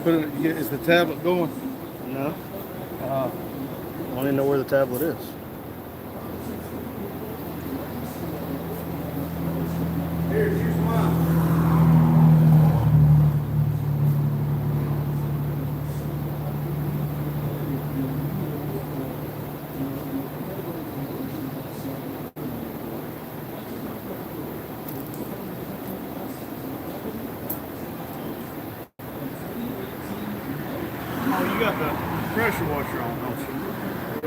Is the tablet going? No. Uh, I don't even know where the tablet is. here's mine. Oh, you got the pressure washer on, don't you?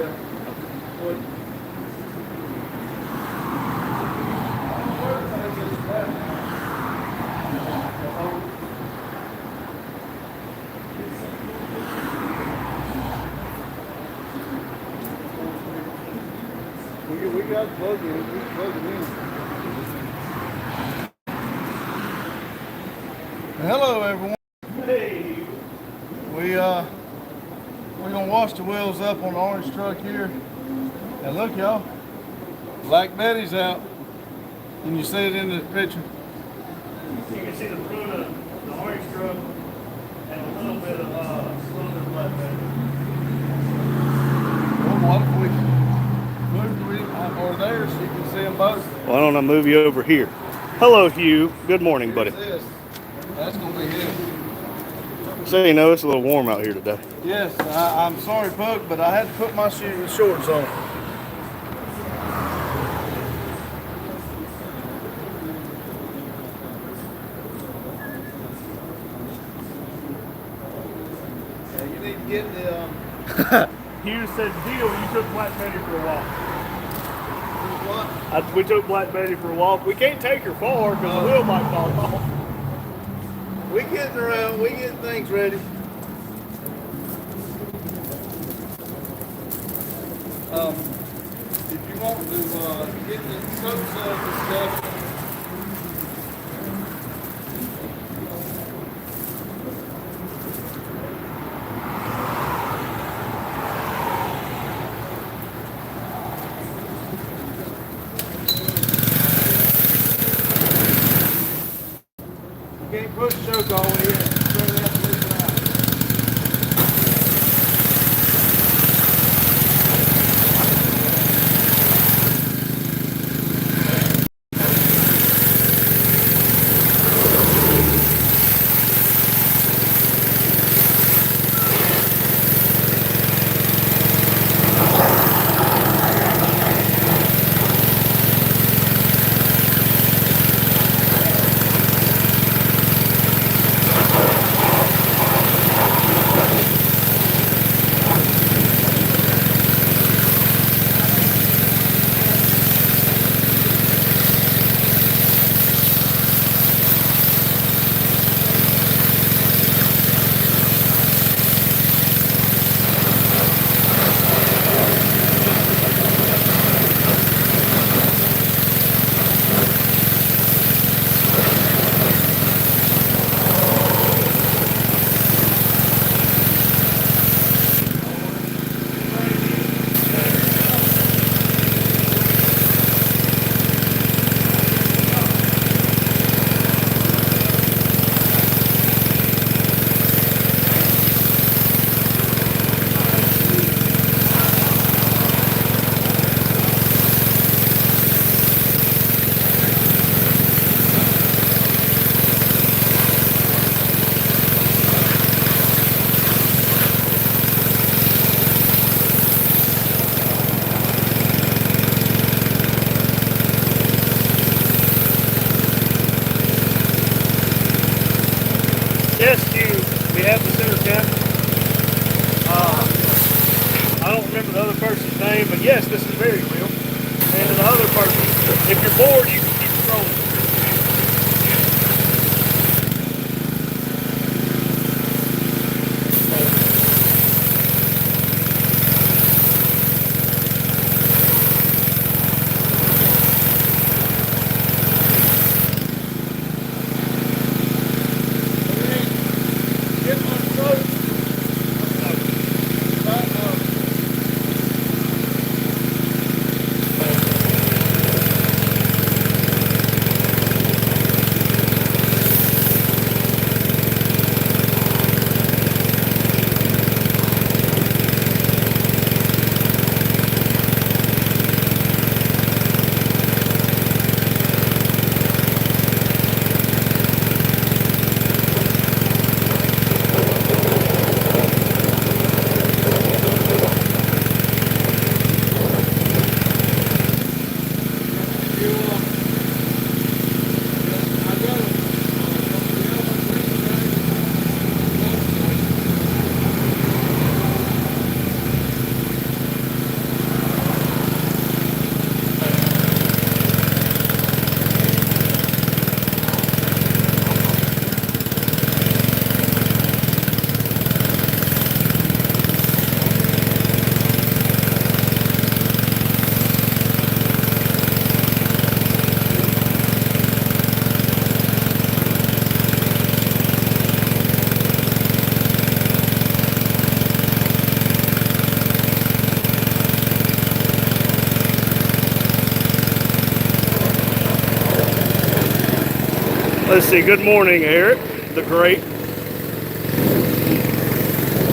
Yeah. What? We got to plug it in. We plug it in. Hello, everyone. Hey. We're gonna wash the wheels up on the orange truck here. And look, y'all, Black Betty's out. Can you see it in the picture? You can see the front of the orange truck and a little bit of black back. Well, what if we move over there so you can see them both? Why don't I move you over here? Hello, Hugh. Good morning, buddy. This. That's gonna be it. So you know it's a little warm out here today. Yes, I'm sorry, Puck, but I had to put my shorts on. Yeah, you need to get the. Hugh said, "Deal, you took Black Betty for a walk." What? We took Black Betty for a walk. We can't take her far because the wheel might fall off. We getting around. We getting things ready. If you want to get the soaps of the stuff. You can't push the choke all the way in. You're gonna have to leave it out. Yes, Hugh, we have the center cap. I don't remember the other person's name, but yes, this is very real. And to the other person, if you're bored, you can keep scrolling. Get my soap. Let's see. Good morning, Eric, the great.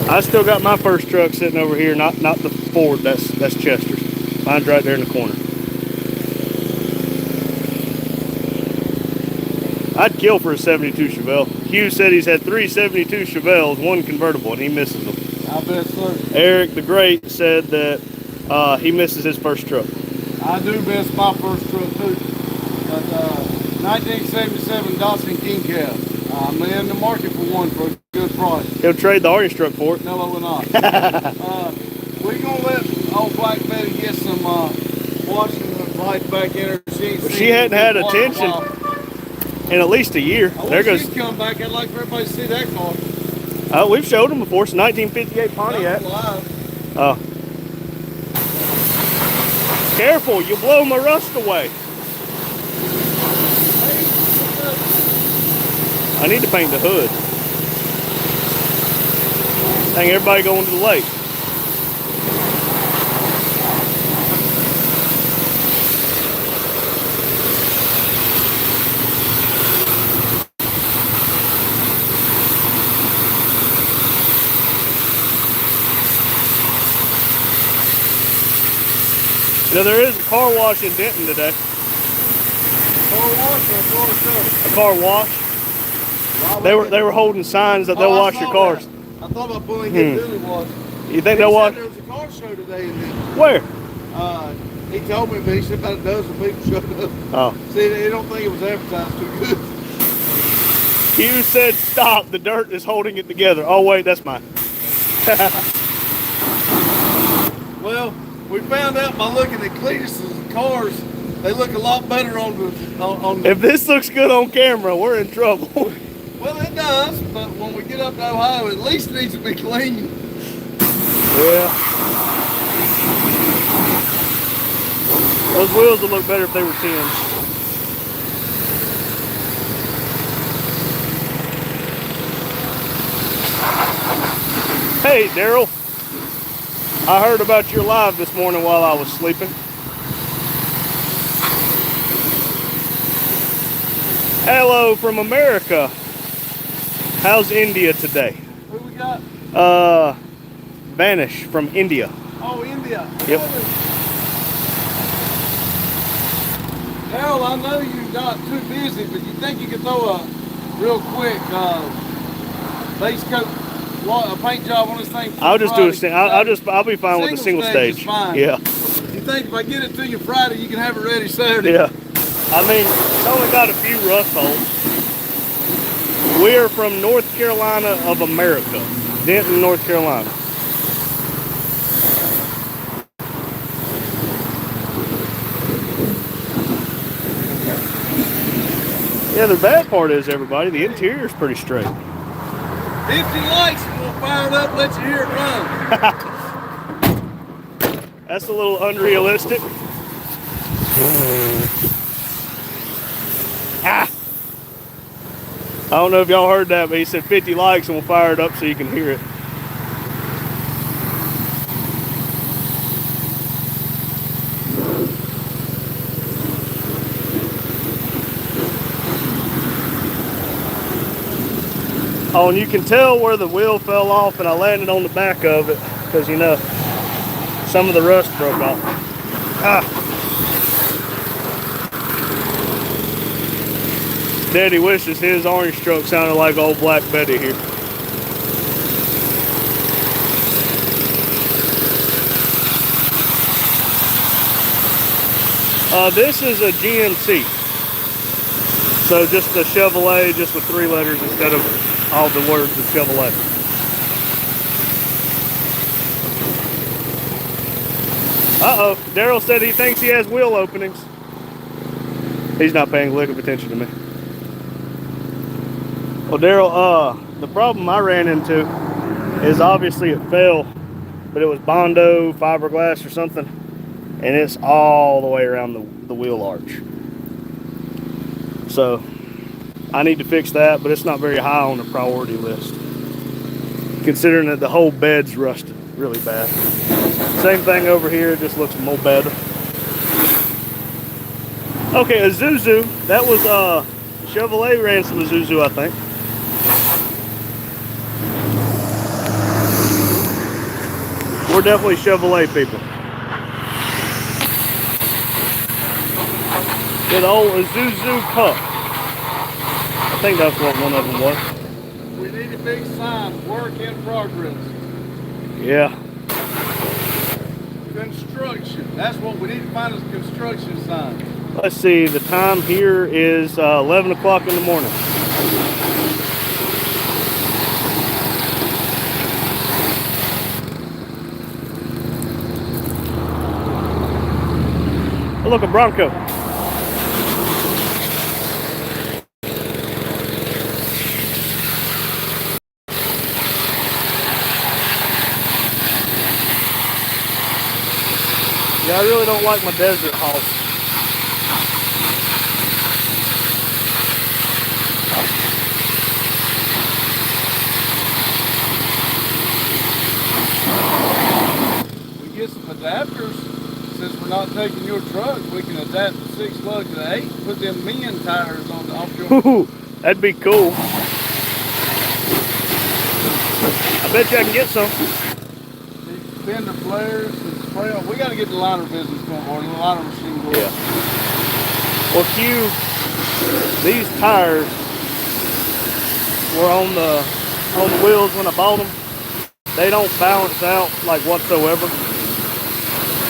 I still got my first truck sitting over here, not the Ford. That's Chester's. Mine's right there in the corner. I'd kill for a 72 Chevelle. Hugh said he's had 3 72 Chevelles, 1 convertible, and he misses them. I bet so. Eric the Great said that he misses his first truck. I do miss my first truck too. But 1977 Datsun King Cab. I'm in the market for one for a good price. He'll trade the orange truck for it. No, I will not. We're gonna let old Black Betty get some washing life back in her. She hadn't had attention in at least a year. There goes. She'd come back. I'd like for everybody to see that car. We've showed them before. It's a 1958 Pontiac. Oh. Careful, you blow my rust away. I need to paint the hood. Dang, everybody going to the lake. You know, there is a car wash in Denton today. Car wash or a car show? A car wash. They were holding signs that they'll wash your cars. That. I thought about pulling it Billy wash. You think they'll wash? There was a car show today in Denton. Where? He told me, but he said about a dozen people showed up. Oh. See, they don't think it was advertised too good. Hugh said stop, the dirt is holding it together. Oh wait, that's mine. Well, we found out by looking at Cletus's cars, they look a lot better on the... If this looks good on camera, we're in trouble. Well, it does, but when we get up to Ohio, at least it needs to be clean. Yeah. Those wheels would look better if they were 10s. Hey, Daryl. I heard about your live this morning while I was sleeping. Hello from America. How's India today? Who we got? Vanish from India. Oh, India. Yep. Harold, I know you're not too busy, but you think you could throw a real quick base coat a paint job on this thing? I'll just do a I'll be fine with a single stage. Is fine. Yeah. You think if I get it to you Friday, you can have it ready Saturday? Yeah. I mean, it's only got a few rust holes. We are from North Carolina of America, Denton, North Carolina. Yeah, the bad part is, everybody, the interior is pretty straight. 50 likes and we'll fire it up, let you hear it run. That's a little unrealistic. Ah! I don't know if y'all heard that, but he said 50 likes and we'll fire it up so you can hear it. Oh, and you can tell where the wheel fell off and I landed on the back of it because, you know, some of the rust broke off. Ah. Daddy wishes his orange truck sounded like old Black Betty here. This is a GMC. So just a Chevrolet, just with 3 letters instead of all the words of Chevrolet. Uh-oh, Daryl said he thinks he has wheel openings. He's not paying a lick of attention to me. Well, Daryl, the problem I ran into is obviously it fell, but it was Bondo, fiberglass or something, and it's all the way around the wheel arch. So I need to fix that, but it's not very high on the priority list, considering that the whole bed's rusted really bad. Same thing over here, just looks more better. Okay, Isuzu, that was Chevrolet ran some Isuzu, I think. We're definitely Chevrolet people. Yeah, the old Isuzu Cup. I think that's what one of them was. We need a big sign, work in progress. Yeah. Construction. That's what we need to find, is a construction sign. Let's see, the time here is 11 o'clock in the morning. Oh, look, a Bronco. Yeah, I really don't like my desert house. We get some adapters. Since we're not taking your truck, we can adapt the 6 lug to the 8, put them men tires on the off your. Ooh, that'd be cool. I bet you I can get some. These fender flares and spray on. We got to get the liner business going, or the liner machine going. Yeah. Well, Q, these tires were on the wheels when I bought them. They don't balance out like whatsoever.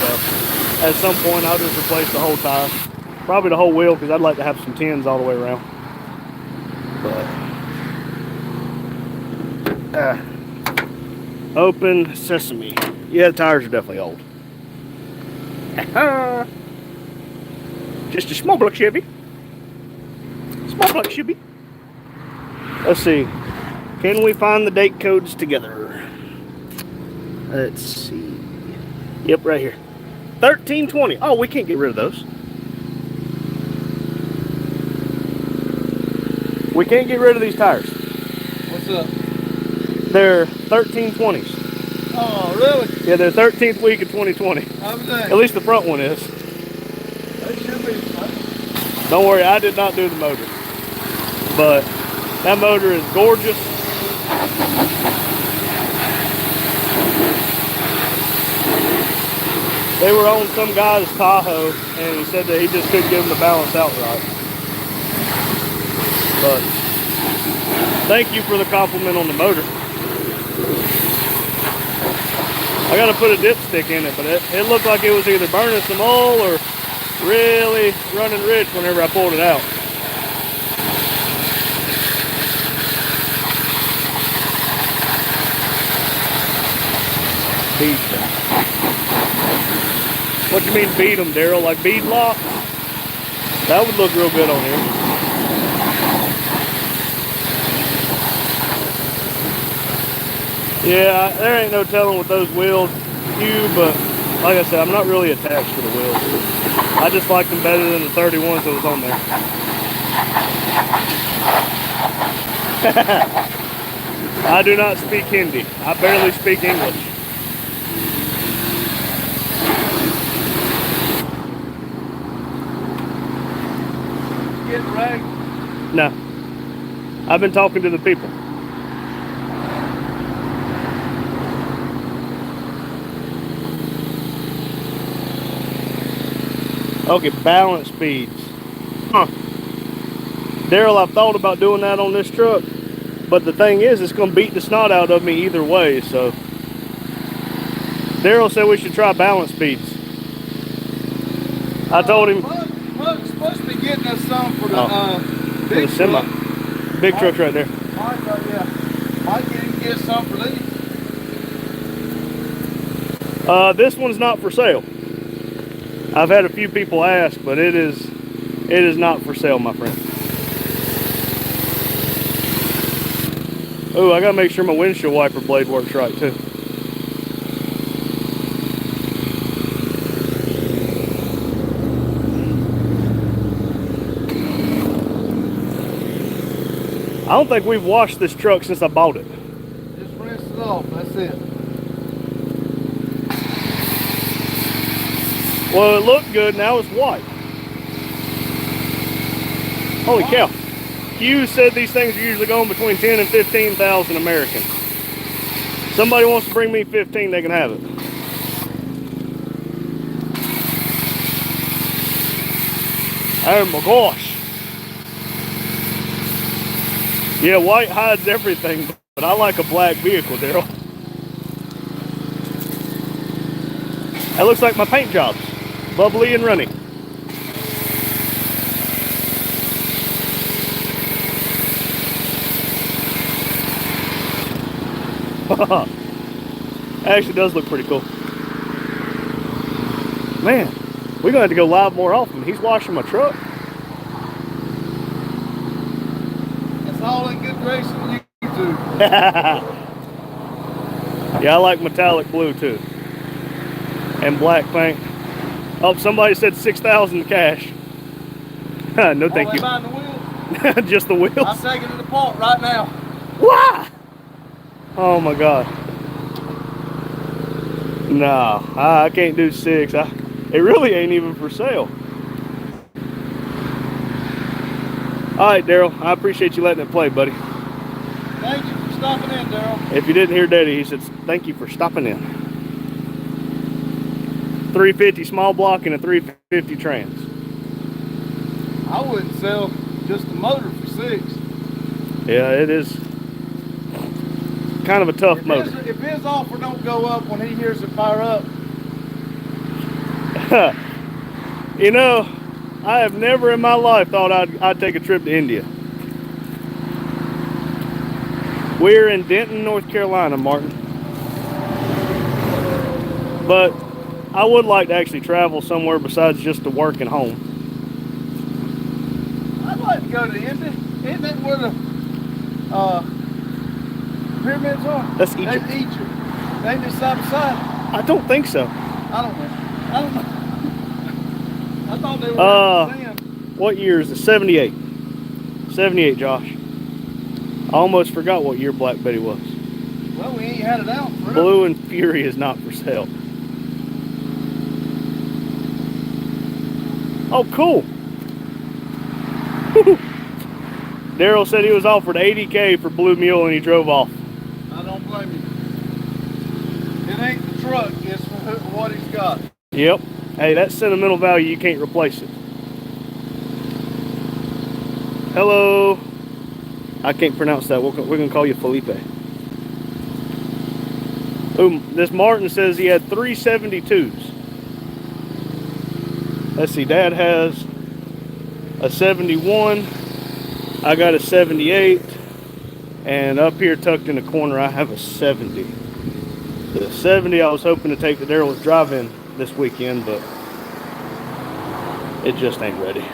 So at some point, I'll just replace the whole tire. Probably the whole wheel, because I'd like to have some tins all the way around. But open sesame. Yeah, the tires are definitely old. Just a small block Chevy. Small block Chevy. Let's see. Can we find the date codes together? Let's see. Yep, right here. 1320. Oh, we can't get rid of those. We can't get rid of these tires. What's up? They're 1320s. Oh, really? Yeah, they're 13th week of 2020. At least the front one is. They should be fine. Don't worry, I did not do the motor. But that motor is gorgeous. They were on some guy's Tahoe, and he said that he just couldn't get them to balance out right. But thank you for the compliment on the motor. I got to put a dipstick in it, but it looked like it was either burning some oil or really running rich whenever I pulled it out. Beat them. What you mean beat them, Daryl? Like bead lock? That would look real good on here. Yeah, there ain't no telling with those wheels, but like I said, I'm not really attached to the wheels. I just like them better than the 31s that was on there. I do not speak Hindi. I barely speak English. Getting ready? No. I've been talking to the people. Okay, balance speeds. Huh. Daryl, I've thought about doing that on this truck, but the thing is, it's going to beat the snot out of me either way, so. Daryl said we should try balance speeds. I told him. Mug's supposed to be getting us some for the big for the semi. truck. Big truck's right there. Mike, Mike can get some for these. This one's not for sale. I've had a few people ask, but it is not for sale, my friend. Oh, I gotta make sure my windshield wiper blade works right too. I don't think we've washed this truck since I bought it. Just rinse it off, that's it. Well, it looked good, now it's white. Holy cow. Hughes said these things are usually going between 10 and 15,000 American. Somebody wants to bring me 15, they can have it. Oh my gosh. Yeah, white hides everything, but I like a black vehicle, Daryl. That looks like my paint jobs. Bubbly and runny. Actually does look pretty cool. Man, we're gonna have to go live more often. He's washing my truck. That's all in good grace with YouTube. Yeah, I like metallic blue too. And black paint. Oh, somebody said 6,000 cash. No, thank you. Buying the wheels? Just the wheels. I'm taking it apart right now. Why? Oh my God. No, I can't do 6. It really ain't even for sale. All right, Daryl. I appreciate you letting it play, buddy. Thank you for stopping in, Daryl. If you didn't hear Daddy, he said, thank you for stopping in. 350 small block and a 350 trans. I wouldn't sell just the motor for 6. Yeah, it is kind of a tough motor. If his offer don't go up when he hears it fire up. You know, I have never in my life thought I'd take a trip to India. We're in Denton, North Carolina, Martin. But I would like to actually travel somewhere besides just to work and home. I'd like to go to India. Isn't that where the pyramids are? That's Egypt. That's Egypt. Ain't they side by side? I don't think so. I don't know. I thought they were sand. What year is it? 78. 78, Josh. I almost forgot what year Black Betty was. Well, we ain't had it out forever. Blue and Fury is not for sale. Oh, cool. Daryl said he was offered $80K for Blue Mule and he drove off. I don't blame you. It ain't the truck, it's for what he's got. Yep. Hey, that's sentimental value. You can't replace it. Hello. I can't pronounce that. We're going to call you Felipe. Ooh, this Martin says he had 372s. Let's see. Dad has a 71. I got a 78. And up here tucked in the corner, I have a 70. The 70 I was hoping to take to Daryl's drive-in this weekend, but it just ain't ready.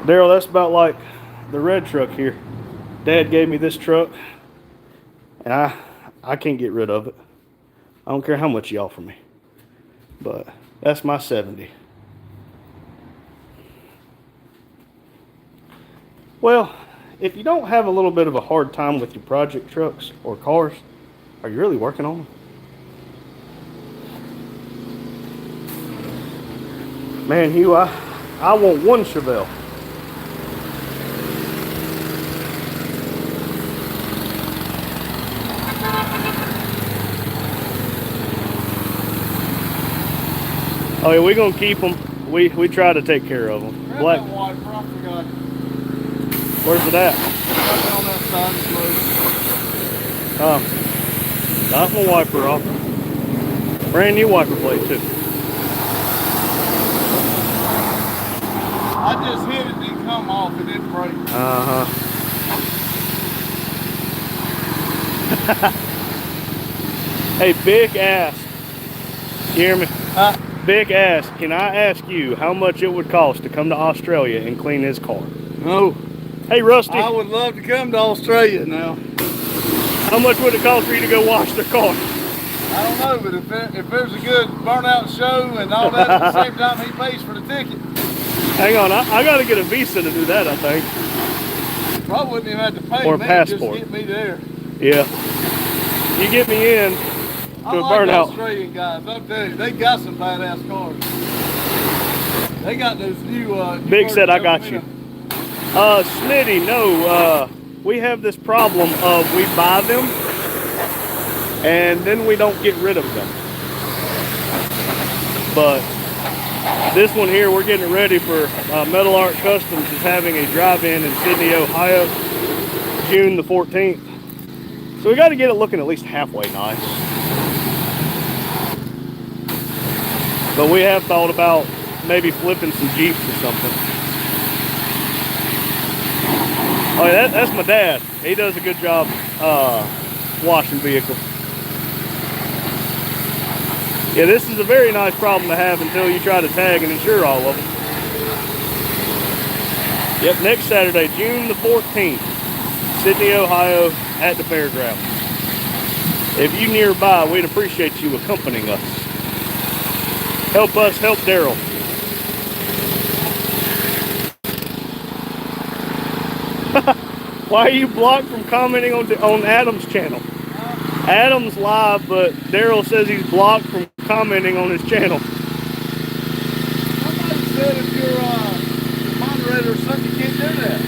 Daryl, that's about like the red truck here. Dad gave me this truck, and I can't get rid of it. I don't care how much you offer me, but that's my 70. Well, if you don't have a little bit of a hard time with your project trucks or cars, are you really working on them? Man, Hugh, I want one Chevelle. Oh yeah, we're gonna keep them. We try to take care of them. Black wiper, I forgot. Where's it at? Right on that side of the road. Knock my wiper off. Brand new wiper blade too. I just hit it, didn't come off, it didn't break. Hey, Big Ass. You hear me? Huh? Big Ass, can I ask you how much it would cost to come to Australia and clean his car? No. Hey, Rusty. I would love to come to Australia now. How much would it cost for you to go wash their car? I don't know, but if there's a good Burnout show and all that at the same time he pays for the ticket. Hang on, I got to get a visa to do that, I think. Probably wouldn't even have to pay or a me, passport. just get me there. Yeah. You get me in to I a like Burnout. Australian guys, I'll tell you, they got some badass cars. They got those new. Big said, I got you. Smitty, no. We have this problem of we buy them and then we don't get rid of them. But this one here, we're getting it ready for Metal Art Customs is having a drive-in in Sydney, Ohio, June the 14th. So we got to get it looking at least halfway nice. But we have thought about maybe flipping some Jeeps or something. Oh, yeah, that's my dad. He does a good job washing vehicles. Yeah, this is a very nice problem to have until you try to tag and insure all of them. Yep, next Saturday, June the 14th, Sydney, Ohio, at the fairgrounds. If you nearby, we'd appreciate you accompanying us. Help us help Daryl. Why are you blocked from commenting on Adam's channel? Adam's live, but Daryl says he's blocked from commenting on his channel. Somebody said if you're a moderator or something, you can't do that.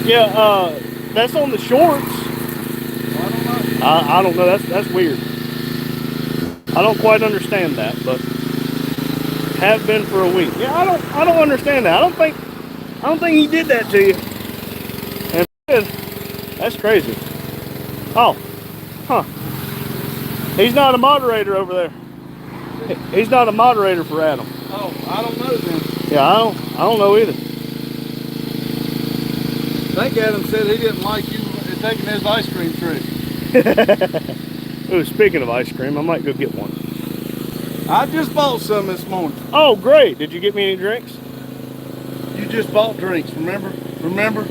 Yeah, that's on the shorts. Well, I don't know. I don't know. That's weird. I don't quite understand that, but have been for a week. Yeah, I don't understand that. I don't think he did that to you. And that's crazy. Oh, huh. He's not a moderator over there. He's not a moderator for Adam. Oh, I don't know then. Yeah, I don't know either. I think Adam said he didn't like you taking his ice cream trick. Ooh, speaking of ice cream, I might go get one. I just bought some this morning. Oh, great. Did you get me any drinks? You just bought drinks, remember? Remember?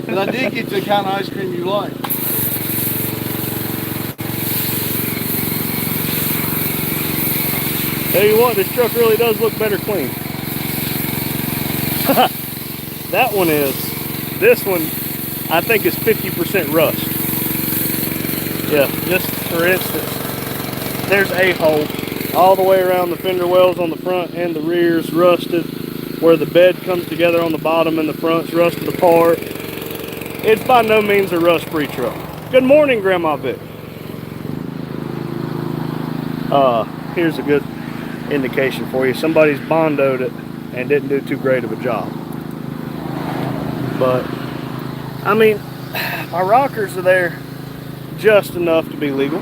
But I did get you the kind of ice cream you like. Tell you what, this truck really does look better clean. That one is. This one, I think, is 50% rust. Yeah, just for instance, there's a hole all the way around the fender wells on the front and the rear's rusted. Where the bed comes together on the bottom and the front's rusted apart. It's by no means a rust-free truck. Good morning, Grandma Vic. Here's a good indication for you. Somebody's bondoed it and didn't do too great of a job. But, I mean, my rockers are there just enough to be legal.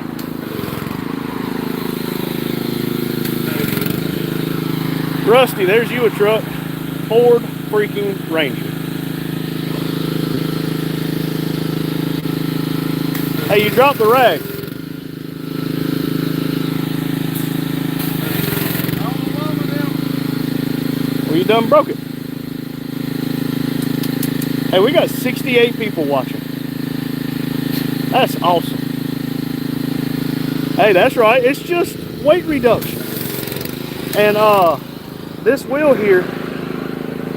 Rusty, there's you a truck. Ford freaking Ranger. Hey, you dropped the rag. Well, you done broke it. Hey, we got 68 people watching. That's awesome. Hey, that's right. It's just weight reduction. And this wheel here,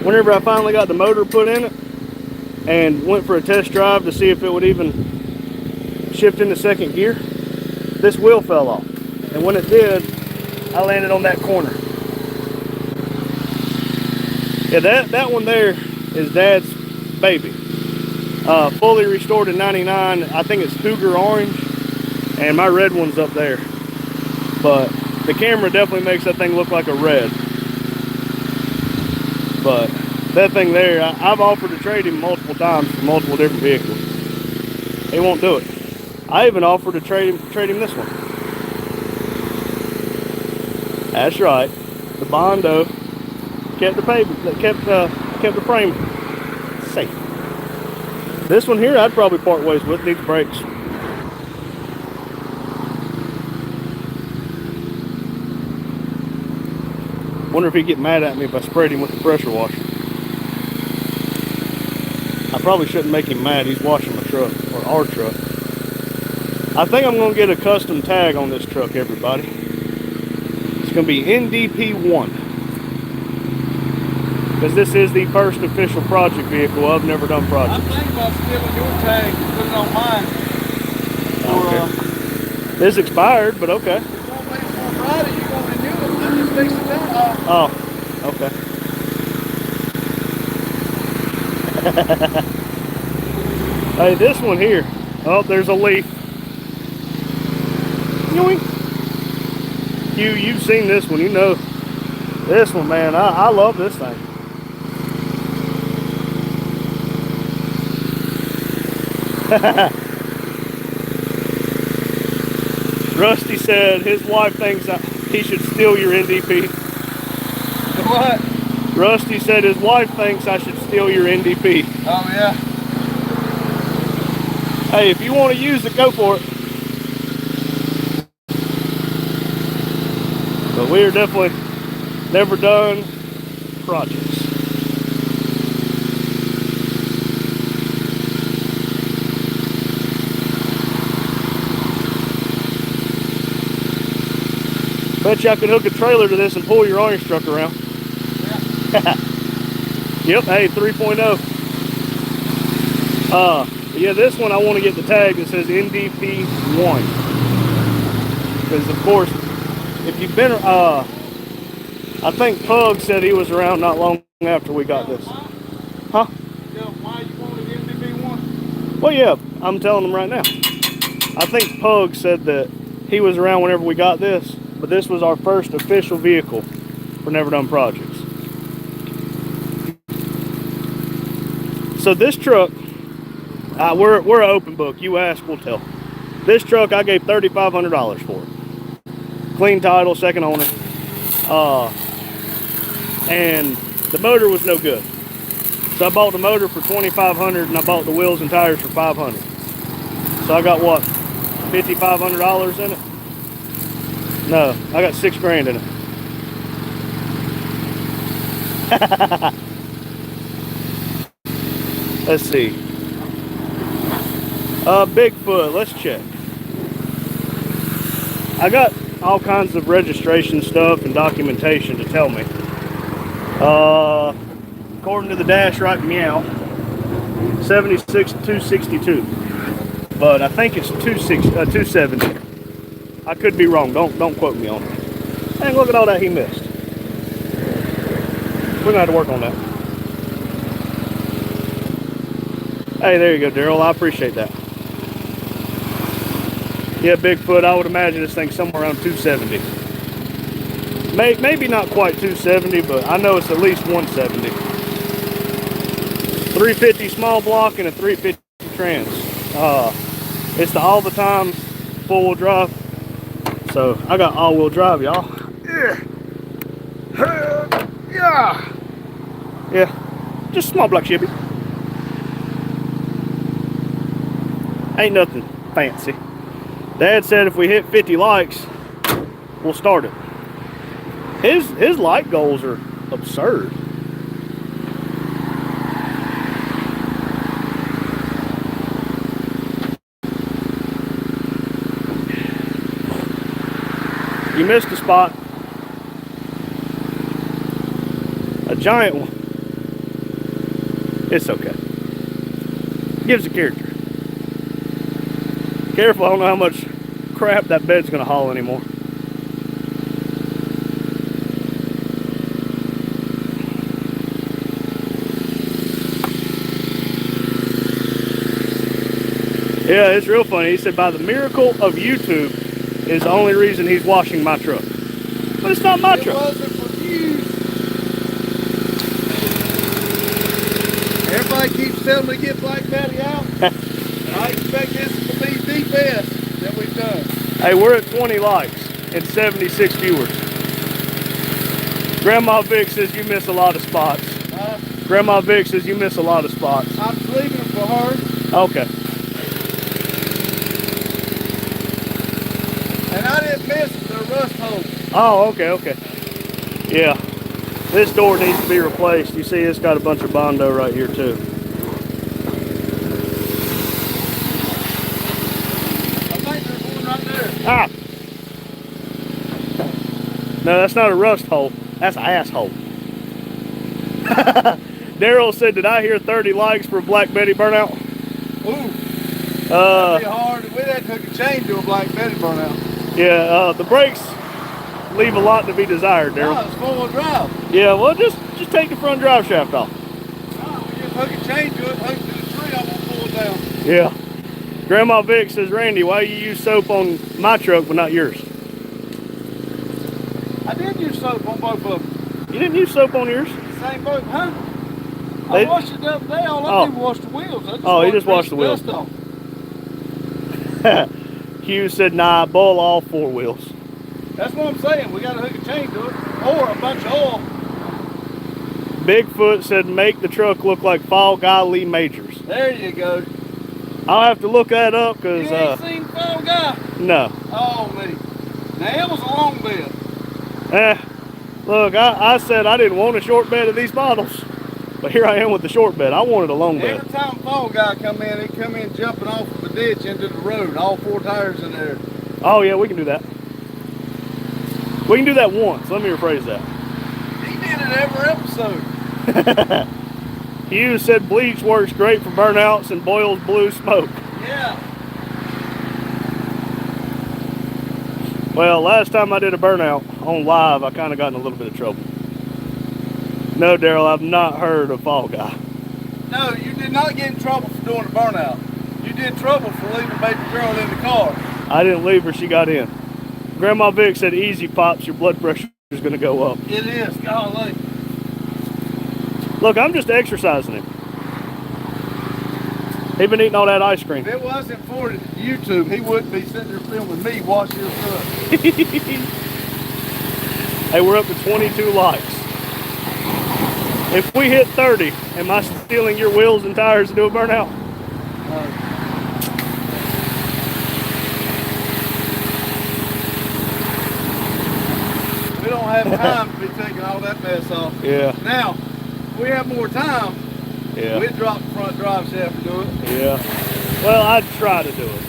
whenever I finally got the motor put in it and went for a test drive to see if it would even shift into second gear, this wheel fell off. And when it did, I landed on that corner. Yeah, that one there is Dad's baby. Fully restored in 99. I think it's Cougar Orange. And my red one's up there. But the camera definitely makes that thing look like a red. But that thing there, I've offered to trade him multiple times for multiple different vehicles. He won't do it. I even offered to trade him this one. That's right. The Bondo kept the pavement, kept the frame safe. This one here, I'd probably part ways with. Needs brakes. Wonder if he'd get mad at me if I sprayed him with the pressure washer. I probably shouldn't make him mad. He's washing my truck, or our truck. I think I'm going to get a custom tag on this truck, everybody. It's going to be NDP1. Because this is the first official project vehicle. I've never done projects. I'm thinking about stealing your tag and putting it on mine. Okay. It's expired, but okay. If you won't wait for Friday, you're going to renew it. I just fixed it out. Oh, okay. Hey, this one here. Oh, there's a leaf. Yoink. You've seen this one, you know. This one, man, I love this thing. Rusty said his wife thinks he should steal your NDP. What? Rusty said his wife thinks I should steal your NDP. Oh, yeah. Hey, if you want to use it, go for it. But we are definitely never done projects. Bet you I could hook a trailer to this and pull your orange truck around. Yeah. Yep, hey, 3.0. Yeah, this one I want to get the tag that says NDP1. Because, of course, if you've been, I think Pug said he was around not long after we got this. Huh? Yeah, why you wanted NDP1? Well, yeah, I'm telling them right now. I think Pug said that he was around whenever we got this, but this was our first official vehicle for Never Done Projects. So this truck, we're an open book. You ask, we'll tell. This truck I gave $3,500 for it. Clean title, second owner. And the motor was no good. So I bought the motor for $2,500 and I bought the wheels and tires for $500. So I got what, $5,500 in it? No, I got $6,000 in it. Let's see. Bigfoot, let's check. I got all kinds of registration stuff and documentation to tell me. According to the dash right meow, 76,262. But I think it's 270. I could be wrong. Don't quote me on it. Dang, look at all that he missed. We're gonna have to work on that. Hey, there you go, Daryl. I appreciate that. Yeah, Bigfoot, I would imagine this thing's somewhere around 270. Maybe not quite 270, but I know it's at least 170. 350 small block and a 350 trans. It's the all the time four-wheel drive. So I got all-wheel drive, y'all. Yeah, just small block Chevy. Ain't nothing fancy. Dad said if we hit 50 likes, we'll start it. His like goals are absurd. You missed a spot. A giant one. It's okay. Gives a character. Careful, I don't know how much crap that bed's gonna haul anymore. Yeah, it's real funny. He said by the miracle of YouTube is the only reason he's washing my truck. But it's not my truck. It wasn't for views. Everybody keeps telling me to get Black Betty out. I expect this to be the best that we've done. Hey, we're at 20 likes and 76 viewers. Grandma Vic says you miss a lot of spots. Grandma Vic says you miss a lot of spots. I'm leaving it for her. Okay. And I didn't miss the rust hole. Oh, okay. Yeah. This door needs to be replaced. You see it's got a bunch of Bondo right here too. Ah! No, that's not a rust hole. That's an asshole. Daryl said, did I hear 30 likes for Black Betty Burnout? Ooh. That'd be hard. We'd have to hook a chain to a Black Betty Burnout. Yeah, the brakes leave a lot to be desired, Daryl. No, it's four-wheel drive. Yeah, well, just take the front drive shaft off. No, we just hook a chain to it, hook it to the tree, I won't pull it down. Yeah. Grandma Vic says, Randy, why you use soap on my truck but not yours? I did use soap on both of them. You didn't use soap on yours? Same boat, huh? I washed it the other day. All I did was wash the wheels. He just washed the wheels. Off. Hugh said, nah, boil all 4 wheels. That's what I'm saying. We got to hook a chain to it or a bunch of oil. Bigfoot said, make the truck look like Fall Guy Lee Majors. There you go. I'll have to look that up because. You ain't seen Fall Guy? No. Oh, me. Now, it was a long bed. Look, I said I didn't want a short bed of these models, but here I am with the short bed. I wanted a long bed. Every time Fall Guy come in, he come in jumping off of the ditch into the road. All 4 tires in there. Oh, yeah, we can do that. We can do that once. Let me rephrase that. He did it every episode. Hughes said bleach works great for burnouts and boils blue smoke. Yeah. Well, last time I did a burnout on live, I kind of got in a little bit of trouble. No, Daryl, I've not heard of Fall Guy. No, you did not get in trouble for doing a burnout. You did trouble for leaving baby girl in the car. I didn't leave her, she got in. Grandma Vic said, easy pops, your blood pressure is going to go up. It is, golly. Look, I'm just exercising him. He been eating all that ice cream. If it wasn't for YouTube, he wouldn't be sitting there filming me washing his truck. Hey, we're up to 22 likes. If we hit 30, am I stealing your wheels and tires to do a burnout? We don't have time to be taking all that mess off. Yeah. Now, if we have more time, Yeah. we'd drop the front drive shaft and do it. Yeah. Well, I'd try to do it.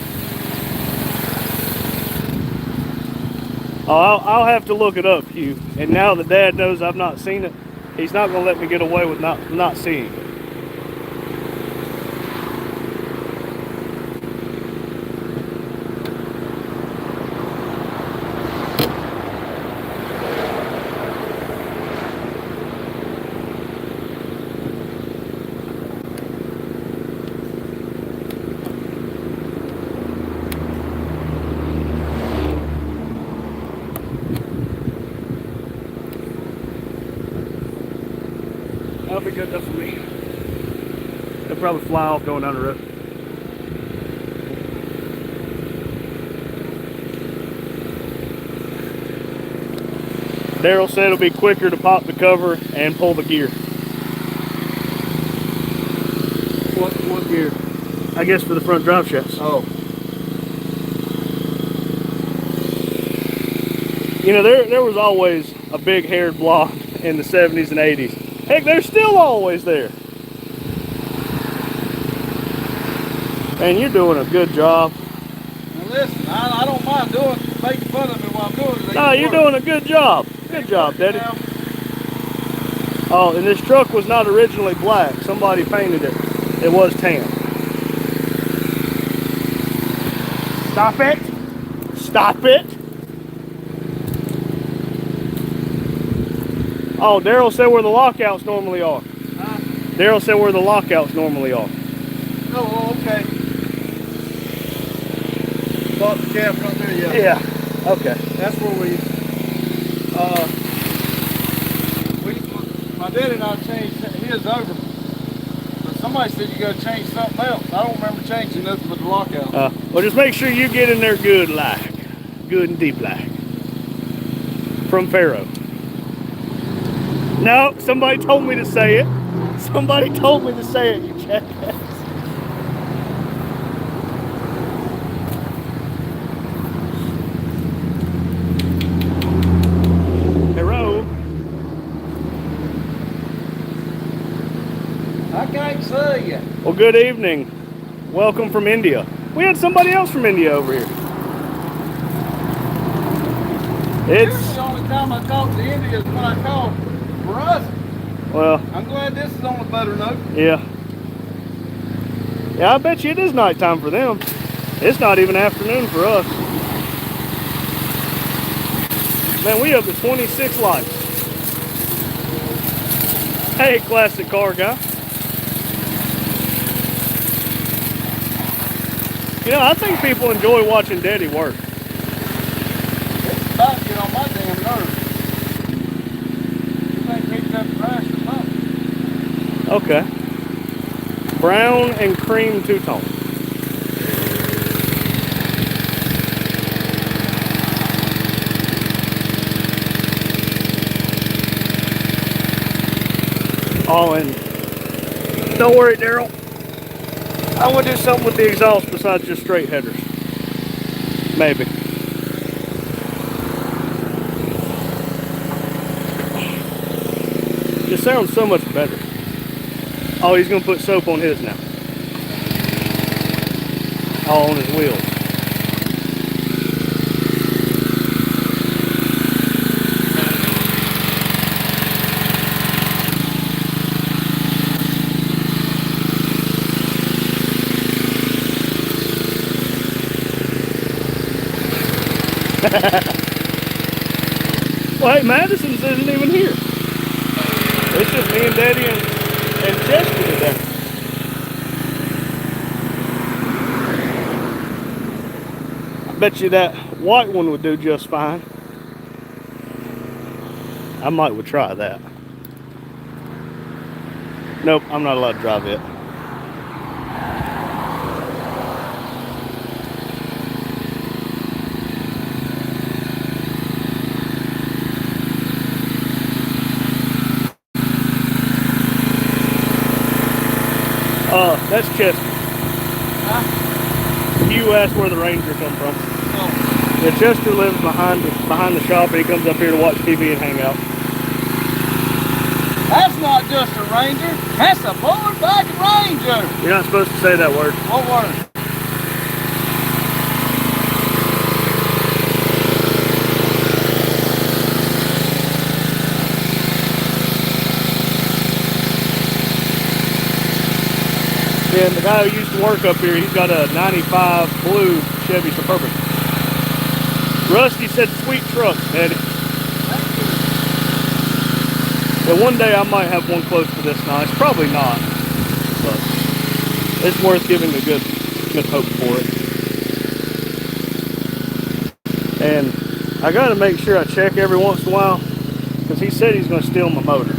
Oh, I'll have to look it up, Hugh. And now that Dad knows I've not seen it, he's not going to let me get away with not seeing it. That'll be good enough for me. They'll probably fly off going down the road. Daryl said it'll be quicker to pop the cover and pull the gear. What gear? I guess for the front drive shafts. Oh. You know, there was always a big haired blonde in the 70s and 80s. Heck, they're still always there. And you're doing a good job. Now listen, I don't mind making fun of it while I'm doing it. No, you're doing a good job. Good job, Daddy. Oh, and this truck was not originally black. Somebody painted it. It was tan. Stop it. Stop it. Oh, Daryl said where the lockouts normally are. Huh? Daryl said where the lockouts normally are. Oh, okay. Bought the cab right there, yeah. Yeah. Okay. That's where my daddy and I changed his over. But somebody said you gotta change something else. I don't remember changing nothing but the lockout. Well, just make sure you get in there good and deep like. From Pharaoh. No, somebody told me to say it. Somebody told me to say it, you jackass. Hello. I can't see you. Well, good evening. Welcome from India. We had somebody else from India over here. Usually the only time I talk to India is when I call for us. Well, I'm glad this is on a better note. yeah. Yeah, I bet you it is nighttime for them. It's not even afternoon for us. Man, we up to 26 likes. Hey, classic car guy. You know, I think people enjoy watching Daddy work. It's about to get on my damn nerves. You think he got trash or something? Okay. Brown and cream two-tone. Oh, and don't worry, Daryl. I want to do something with the exhaust besides just straight headers. Maybe. It sounds so much better. Oh, he's going to put soap on his now. All on his wheels. Well, hey, Madison's isn't even here. It's just me and Daddy and Chester today. I bet you that white one would do just fine. I might would try that. Nope, I'm not allowed to drive it. That's Chester. Huh? You asked where the Ranger come from. Oh. Yeah, Chester lives behind the shop, and he comes up here to watch TV and hang out. That's not just a Ranger. That's a forward back Ranger. You're not supposed to say that word. What word? And the guy who used to work up here, he's got a 95 blue Chevy Suburban. Rusty said, sweet truck, Daddy. Yeah, one day I might have one close to this nice. Probably not, but it's worth giving a good hope for it. And I got to make sure I check every once in a while, because he said he's going to steal my motor.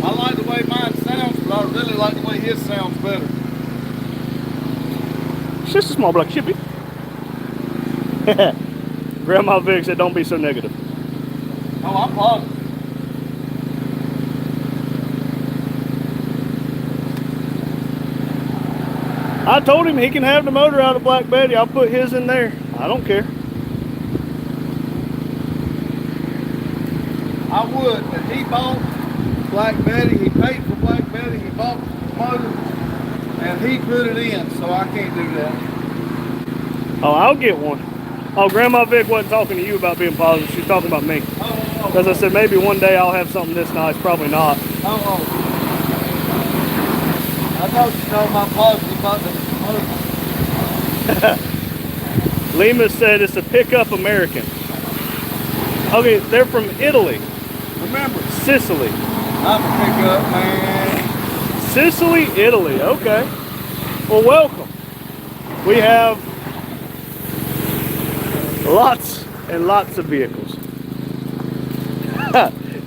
I like the way mine sounds, but I really like the way his sounds better. It's just a small black chippy. Grandma Vic said, don't be so negative. Oh, I'm positive. I told him he can have the motor out of Black Betty. I'll put his in there. I don't care. I would, but he bought Black Betty. He paid for Black Betty. He bought the motor, and he put it in, so I can't do that. Oh, I'll get one. Oh, Grandma Vic wasn't talking to you about being positive. She's talking about me. Because I said maybe one day I'll have something this nice. Probably not. I thought you told my positive about the motor. Lima said it's a pickup American. Okay, they're from Italy. Remember, Sicily. I'm a pickup man. Sicily, Italy. Okay. Well, welcome. We have lots and lots of vehicles.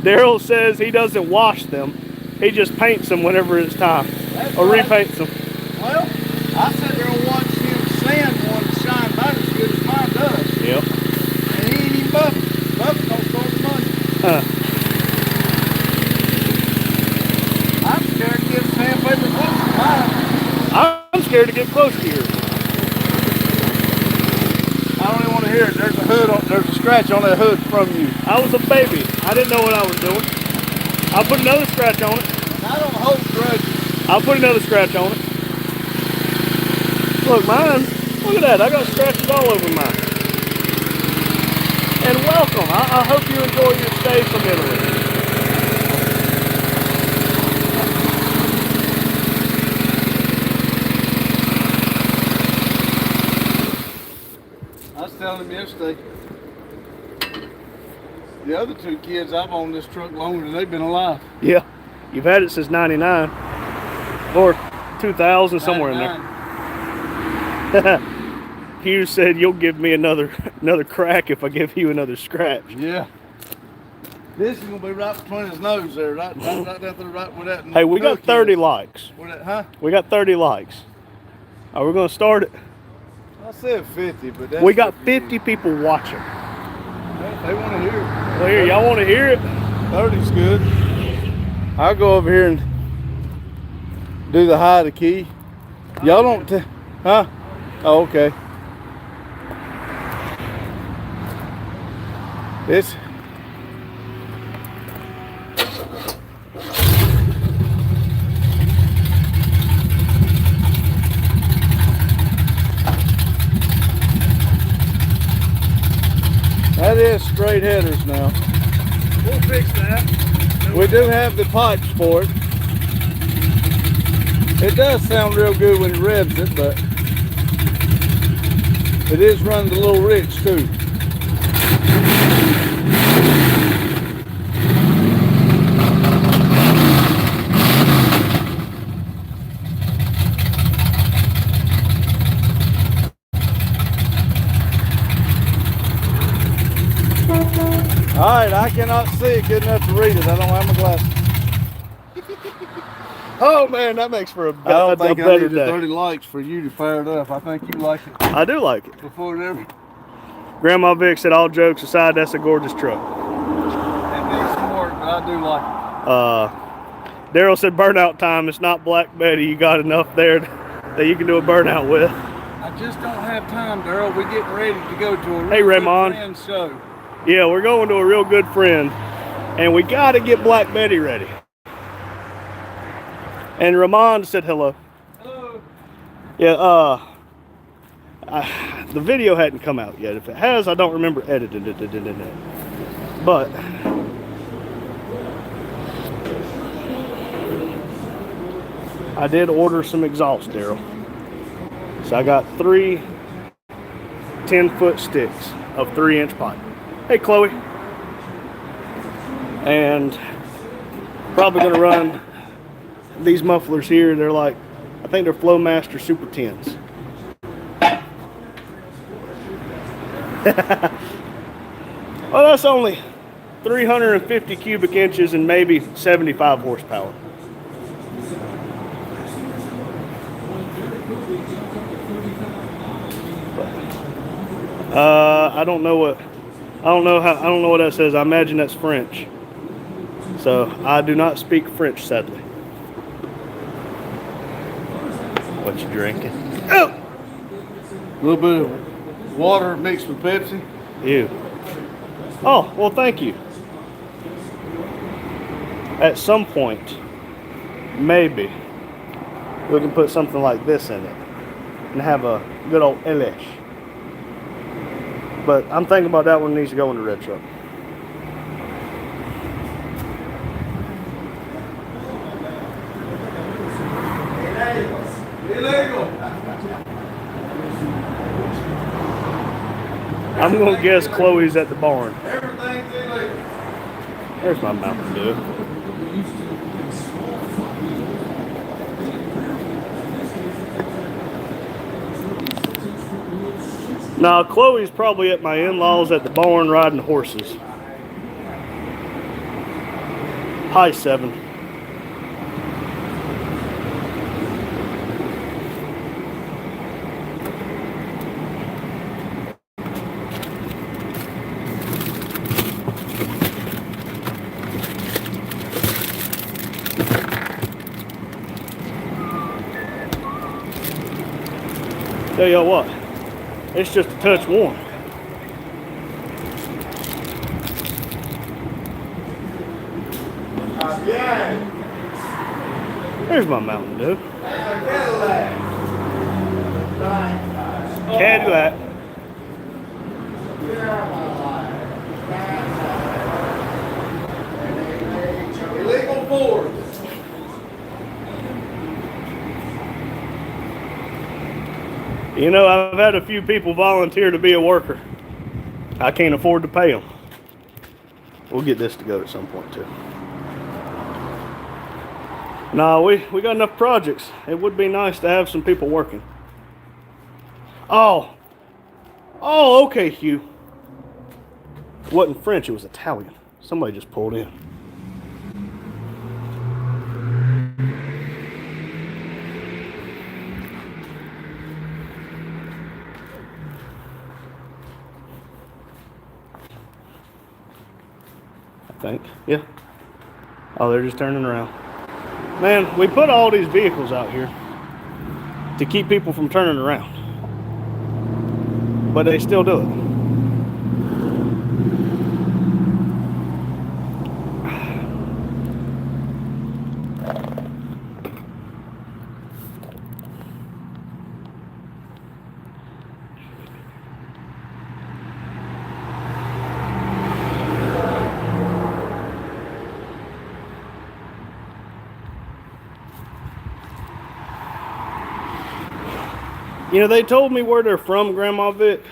Daryl says he doesn't wash them. He just paints them whenever it's time. That's Or right. repaints them. Well, I sat there and watched him sand one to shine about as good as mine does. Yep. And he ain't even buffing. Buffing don't start the money. I'm scared to get sandpaper close to mine. I'm scared to get close to yours. I don't even want to hear it. There's a hood on, there's a scratch on that hood from you. I was a baby. I didn't know what I was doing. I'll put another scratch on it. And I don't hold grudges. I'll put another scratch on it. Look, mine. Look at that. I got scratches all over mine. And welcome. I hope you enjoy your stay from Italy. I was telling him yesterday, the other two kids I've owned this truck longer than they've been alive. Yeah. You've had it since 99 or 2000, somewhere in 99. there. Hugh said you'll give me another crack if I give you another scratch. Yeah. This is gonna be right between his nose there, right down there, right with that. Hey, we got 30 likes. With that, huh? We got 30 likes. Are we gonna start it? I said 50, but that's we got 50 people watching. Well, they want to hear it. Well, here, y'all want to hear it? 30's good. I'll go over here and do the high to key. Y'all don't, huh? Oh, okay. It's that is straight headers now. We'll fix that. We do have the pipes for it. It does sound real good when it revs it, but it is running a little rich too. All right, I cannot see it good enough to read it. I don't have my glasses. Oh man, that makes for a I don't think I better need day. 30 likes for you to fire it up. I think you like it I do like it. before it ever. Grandma Vic said, all jokes aside, that's a gorgeous truck. It needs some work, but I do like it. Daryl said, burnout time. It's not Black Betty. You got enough there that you can do a burnout with. I just don't have time, Daryl. We're getting ready to go to a Hey, real Raymond. good friend's show. Yeah, we're going to a real good friend, and we got to get Black Betty ready. And Ramon said hello. Hello. Yeah, the video hadn't come out yet. If it has, I don't remember editing it. But I did order some exhaust, Daryl. So I got 3 10-foot sticks of 3-inch pipe. Hey, Chloe. And probably gonna run these mufflers here. They're like, I think they're Flowmaster Super 10s. Well, that's only 350 cubic inches and maybe 75 horsepower. I don't know what that says. I imagine that's French. So I do not speak French, sadly. What you drinking? Oh! A little bit of water mixed with Pepsi. Ew. Oh, well, thank you. At some point, maybe we can put something like this in it and have a good old Elish. But I'm thinking about that one needs to go in the red truck. Illegal. I'm going to guess Chloe's at the barn. Everything's illegal. There's my Mountain Dew. Now, Chloe's probably at my in-laws at the barn riding horses. Hi, 7. Tell y'all what, it's just a touch warm. There's my Mountain Dew. Cadillac. Illegal Ford. You know, I've had a few people volunteer to be a worker. I can't afford to pay them. We'll get this to go at some point too. No, we got enough projects. It would be nice to have some people working. Oh. Oh, okay, Hugh. It wasn't French, it was Italian. Somebody just pulled in. I think. Yeah. Oh, they're just turning around. Man, we put all these vehicles out here to keep people from turning around. But they still do it. You know, they told me where they're from, Grandma Vic,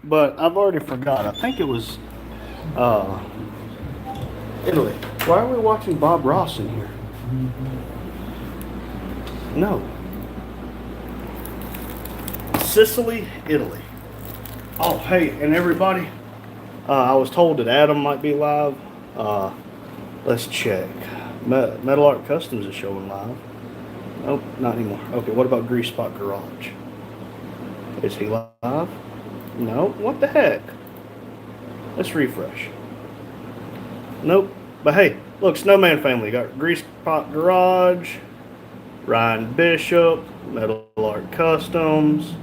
but I've already forgot. I think it was Italy. Why are we watching Bob Ross in here? No. Sicily, Italy. Oh, hey, and everybody, I was told that Adam might be live. Let's check. Metal Art Customs is showing live. Nope, not anymore. Okay, what about Grease Spot Garage? Is he live? No. What the heck? Let's refresh. Nope. But hey, look, Snowman Family. Got Grease Pot Garage, Ryan Bishop, Metal Art Customs.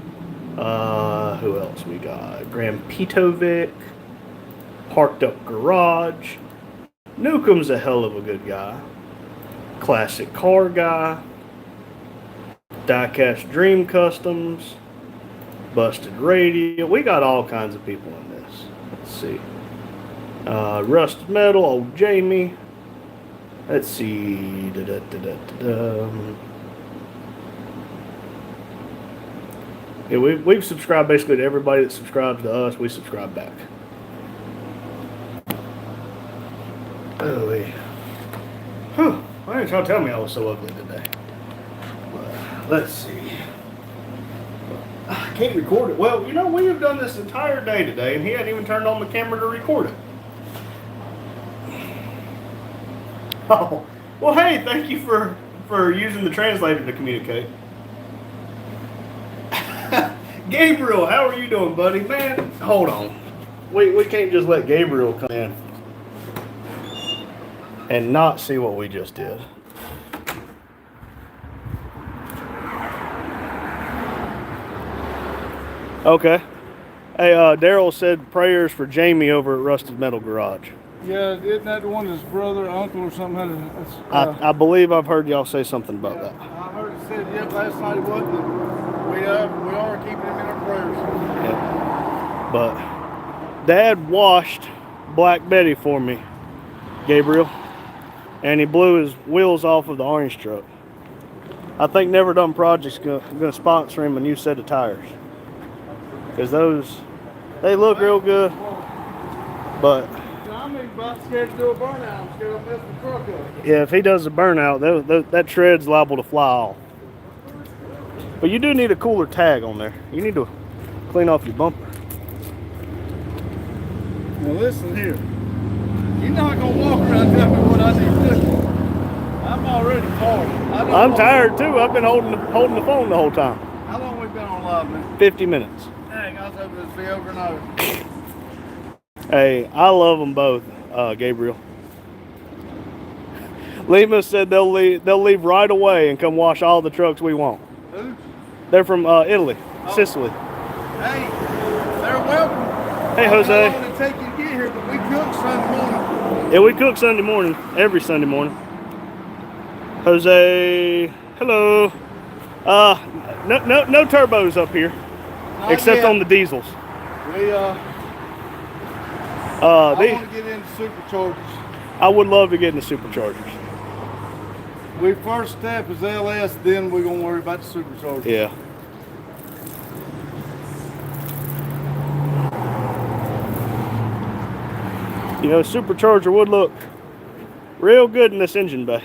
Who else we got? Graham Pitovic, Parked Up Garage. Newcomb's a hell of a good guy. Classic Car Guy. Diecast Dream Customs. Busted Radio. We got all kinds of people in this. Let's see. Rusted Metal, old Jamie. Let's see. Yeah, we've subscribed basically to everybody that subscribes to us. We subscribe back. Oh, wait. Whew. Why didn't y'all tell me I was so ugly today? Let's see. I can't record it. Well, you know, we have done this entire day today, and he hadn't even turned on the camera to record it. Oh, well, hey, thank you for using the translator to communicate. Gabriel, how are you doing, buddy? Man, hold on. We can't just let Gabriel come in and not see what we just did. Okay. Hey, Daryl said prayers for Jamie over at Rusted Metal Garage. Yeah, isn't that the one his brother, uncle, or something had? I believe I've heard y'all say something about that. I heard it said, yep, last night it wasn't. We are keeping him in our prayers. Yeah. But Dad washed Black Betty for me, Gabriel, and he blew his wheels off of the orange truck. I think Never Done Project's gonna sponsor him a new set of tires. Because they look real good, but I'm about scared to do a burnout. I'm scared I'll mess the truck up. yeah, if he does a burnout, that tread's liable to fly off. But you do need a cooler tag on there. You need to clean off your bumper. Now listen here. You're not gonna walk around and tell me what I need to do. I'm already tired. I'm tired too. I've been holding the phone the whole time. How long we been on live, man? 50 minutes. Dang, I was hoping this would be over and over. Hey, I love them both, Gabriel. Lima said they'll leave right away and come wash all the trucks we want. Who? They're from Italy, Sicily. Hey, they're welcome. Hey, Jose. How long did it take you to get here? But we cook Sunday morning. Yeah, we cook Sunday morning, every Sunday morning. Jose, hello. No turbos up here, Not except yet. on the diesels. I want to get into superchargers. I would love to get into superchargers. We first step is LS, then we're gonna worry about the superchargers. Yeah. You know, supercharger would look real good in this engine bay.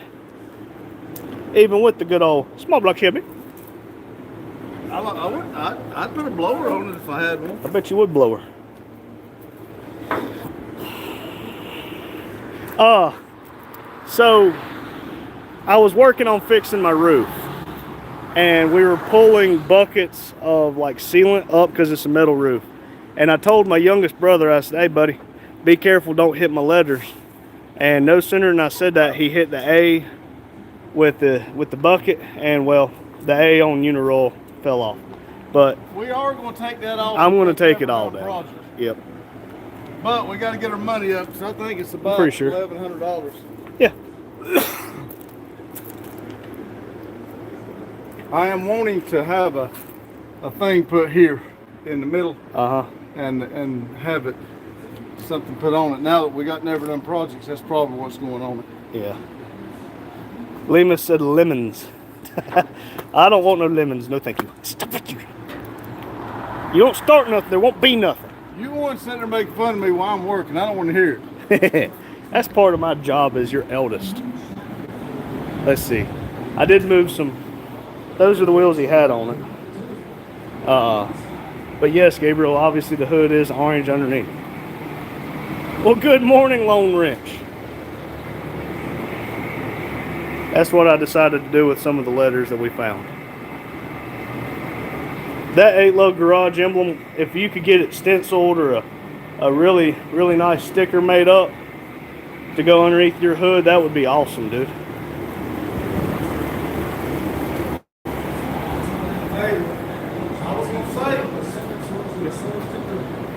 even with the good old small block Chevy. I'd put a blower on it if I had one. I bet you would blow her. So I was working on fixing my roof, and we were pulling buckets of like sealant up because it's a metal roof. And I told my youngest brother, I said, "Hey buddy, be careful, don't hit my letters." And no sooner than I said that, he hit the A with the bucket, and well, the A on Uniroyal fell off. But we are going to take that off. I'm going to take it all down. Yep. But we got to get our money up, because I think it's about pretty sure. $1,100. Yeah. I am wanting to have a thing put here in the middle. And have it something put on it. Now that we got Never Done Projects, that's probably what's going on. Yeah. Lima said lemons. I don't want no lemons. No, thank you. Stop it, you. You don't start nothing, there won't be nothing. You want to sit there making fun of me while I'm working. I don't want to hear it. That's part of my job as your eldest. Let's see. I did move some. Those are the wheels he had on it. But yes, Gabriel, obviously the hood is orange underneath. Well, good morning, Lone Wrench. That's what I decided to do with some of the letters that we found. That 8-Low Garage emblem, if you could get it stenciled or a really, really nice sticker made up to go underneath your hood, that would be awesome, dude.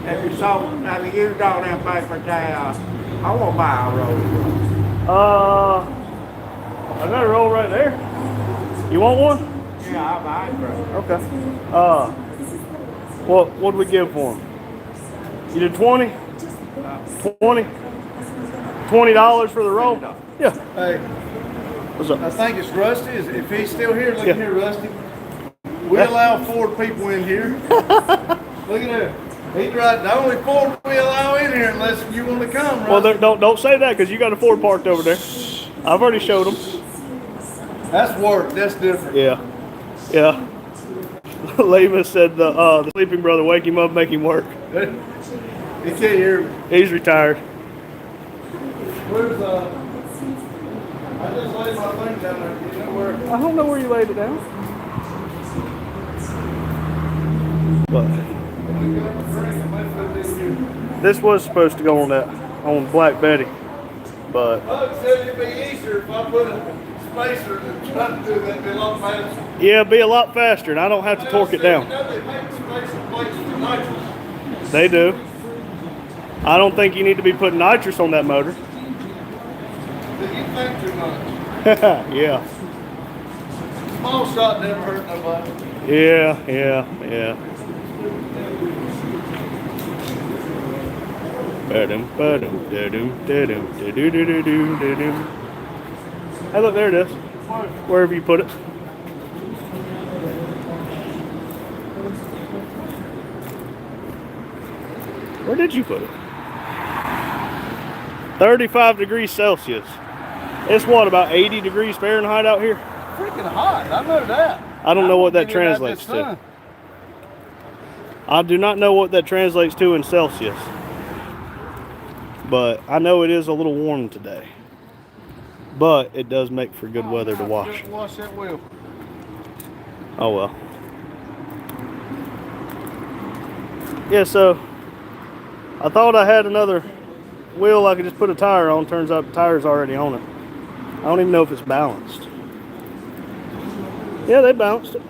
If you saw, now you used all them paper towels, I want to buy a roll. I got a roll right there. You want one? Yeah, I'll buy it, bro. Okay. What'd we give for him? You did 20? 20? $20 for the roll? Yeah. Hey, what's up? I think it's Rusty. If he's still here, look here, Rusty. We allow 4 people in here. Look at that. He's right. The only 4 we allow in here unless you want to come, right? Well, don't say that, because you got a Ford parked over there. I've already showed them. That's work. That's different. Yeah. Yeah. Leva said the sleeping brother, wake him up, make him work. He can't hear me. He's retired. Where's I just laid my thing down there. You know where? I don't know where you laid it down. But this was supposed to go on Black Betty, but Bug said it'd be easier if I put a spacer than trying to do that. It'd be a lot faster. yeah, it'd be a lot faster, and I don't have to torque it down. You know they make spacer plates for nitrous. They do. I don't think you need to be putting nitrous on that motor. Do you think too much? Yeah. Small shot never hurt nobody. Yeah. Hey, look, there it is. Wherever you put it. Where did you put it? 35 degrees Celsius. It's what, about 80 degrees Fahrenheit out here? Freaking hot. I know that. I don't know what that translates to. I do not know what that translates to in Celsius. But I know it is a little warm today. But it does make for good weather to wash. Just wash that wheel. Oh well. Yeah, so I thought I had another wheel I could just put a tire on. Turns out the tire's already on it. I don't even know if it's balanced. Yeah, they balanced it.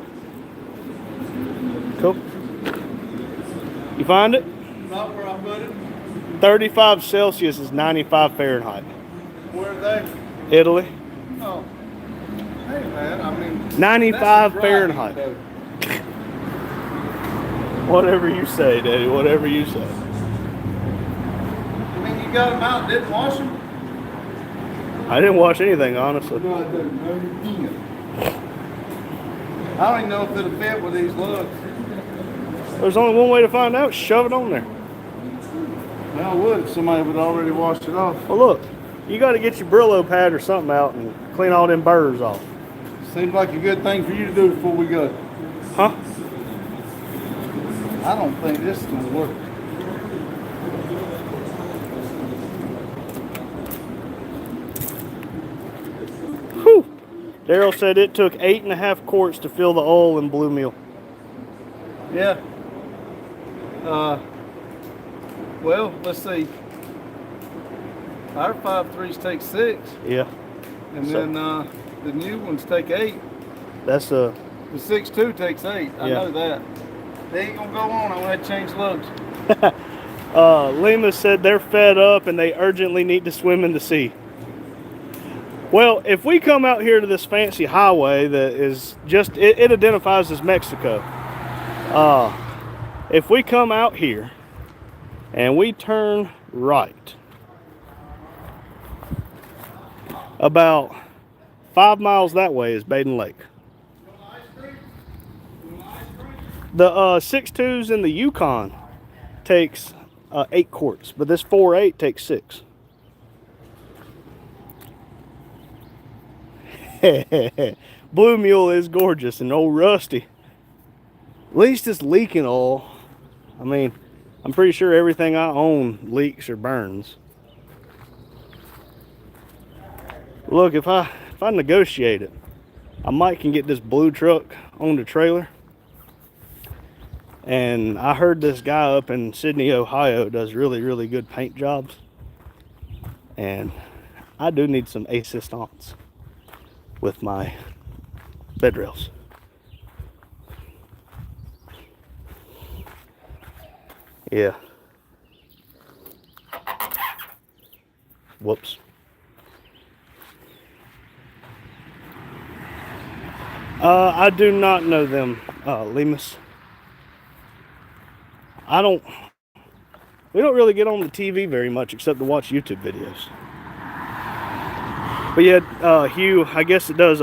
Cool. You find it? Not where I put it. 35 Celsius is 95 Fahrenheit. Where are they? Italy. Oh. Hey man, I mean 95 Fahrenheit. Whatever you say, Daddy. Whatever you say. I mean you got them out, didn't wash them? I didn't wash anything, honestly. No, I didn't. No, you didn't. I don't even know if it'll fit with these lugs. There's only one way to find out. Shove it on there. Well, I would if somebody would already washed it off. Well, look. You got to get your Brillo pad or something out and clean all them burrs off. Seems like a good thing for you to do before we go. Huh? I don't think this is gonna work. Whew. Daryl said it took 8.5 quarts to fill the oil in Blue Mule. Yeah. Well, let's see. Our 5.3s take 6, Yeah. and So- then the new ones take 8. That's The 6.2 takes 8. I Yeah. know that. They ain't gonna go on. I'm gonna have to change lugs. Lima said they're fed up and they urgently need to swim in the sea. Well, if we come out here to this fancy highway that is just, it identifies as Mexico. If we come out here and we turn right, about 5 miles that way is Baden Lake. The 6.2s in the Yukon takes 8 quarts, but this 4.8 takes 6. Blue Mule is gorgeous, and old Rusty, at least it's leaking oil. I mean, I'm pretty sure everything I own leaks or burns. Look, if I negotiate it, I might can get this blue truck on the trailer. And I heard this guy up in Sydney, Ohio does really, really good paint jobs. And I do need some assistance with my bed rails. Yeah. Whoops. I do not know them, Lemus. We don't really get on the TV very much except to watch YouTube videos. But yeah, Hugh, I guess it does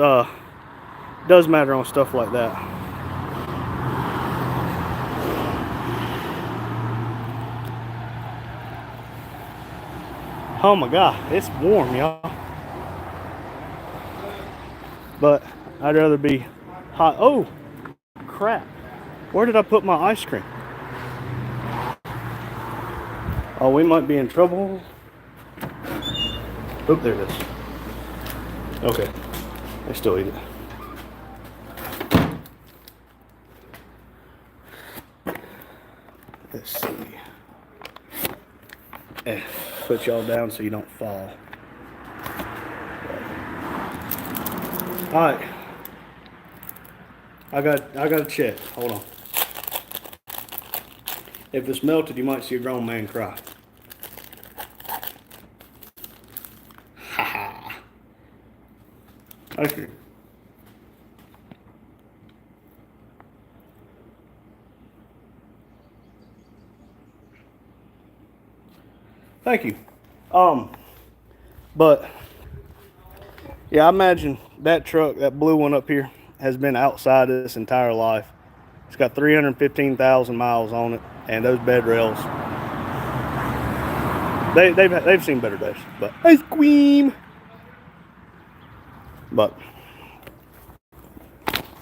matter on stuff like that. Oh my God, it's warm, y'all. But I'd rather be hot. Oh, crap. Where did I put my ice cream? Oh, we might be in trouble. Oh, there it is. Okay, I still eat it. Let's see. Put y'all down so you don't fall. All right. I got to check. Hold on. If it's melted, you might see a grown man cry. Ha ha. Okay. Thank you. But yeah, I imagine that truck, that blue one up here, has been outside this entire life. It's got 315,000 miles on it, and those bed rails, they've seen better days. But ice cream. But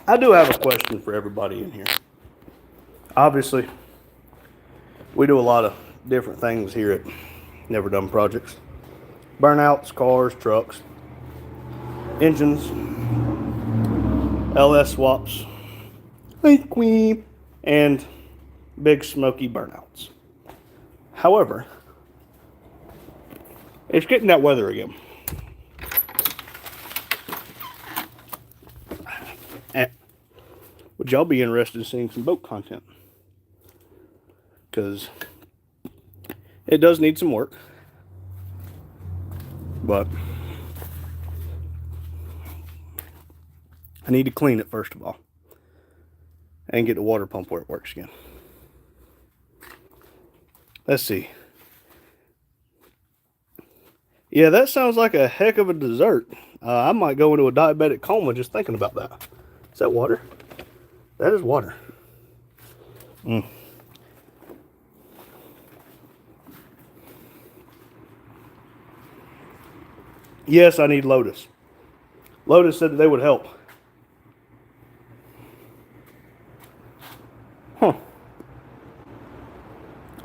I do have a question for everybody in here. Obviously, we do a lot of different things here at Never Done Projects. Burnouts, cars, trucks, engines, LS swaps, ice cream, and big smoky burnouts. However, it's getting that weather again. And would y'all be interested in seeing some boat content? Because it does need some work. But I need to clean it first of all. And get the water pump where it works again. Let's see. Yeah, that sounds like a heck of a dessert. I might go into a diabetic coma just thinking about that. Is that water? That is water. Yes, I need Lotus. Lotus said that they would help.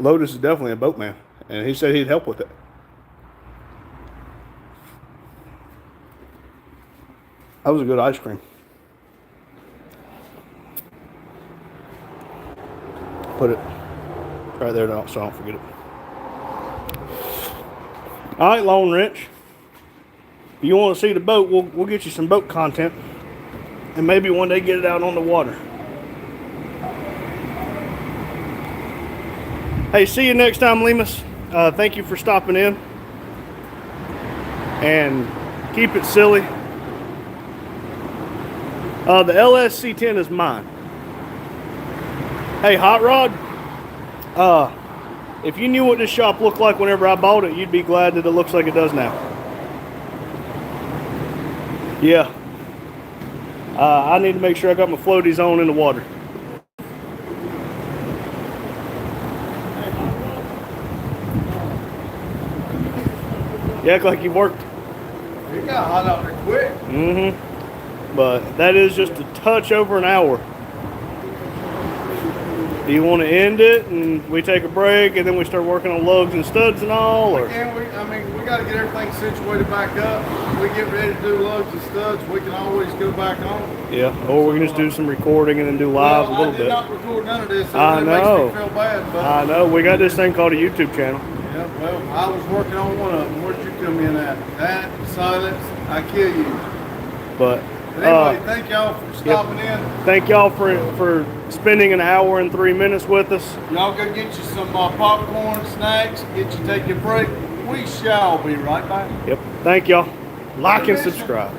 Lotus is definitely a boatman, and he said he'd help with it. That was a good ice cream. Put it right there so I don't forget it. All right, Lone Wrench. If you want to see the boat, we'll get you some boat content, and maybe one day get it out on the water. Hey, see you next time, Lemus. Thank you for stopping in, and keep it silly. The LSC10 is mine. Hey, Hot Rod. If you knew what this shop looked like whenever I bought it, you'd be glad that it looks like it does now. Yeah. I need to make sure I got my floaties on in the water. You act like you worked. You got hot out there quick. Mm-hmm. But that is just a touch over an hour. Do you want to end it and we take a break and then we start working on lugs and studs and all? Or? We got to get everything situated back up. When we get ready to do lugs and studs, we can always go back on. Yeah, or we can just do some recording and then do live a little bit. I did not record none of this. So I it know. makes me feel bad. But I know. We got this thing called a YouTube channel. Yeah, well, I was working on one of them. Where'd you come in at? That, silence, I kill you. But anyway, thank y'all for stopping in. Thank y'all for spending an hour and 3 minutes with us. Y'all go get you some popcorn, snacks, take your break. We shall be right back. Yep. Thank y'all. Like and subscribe.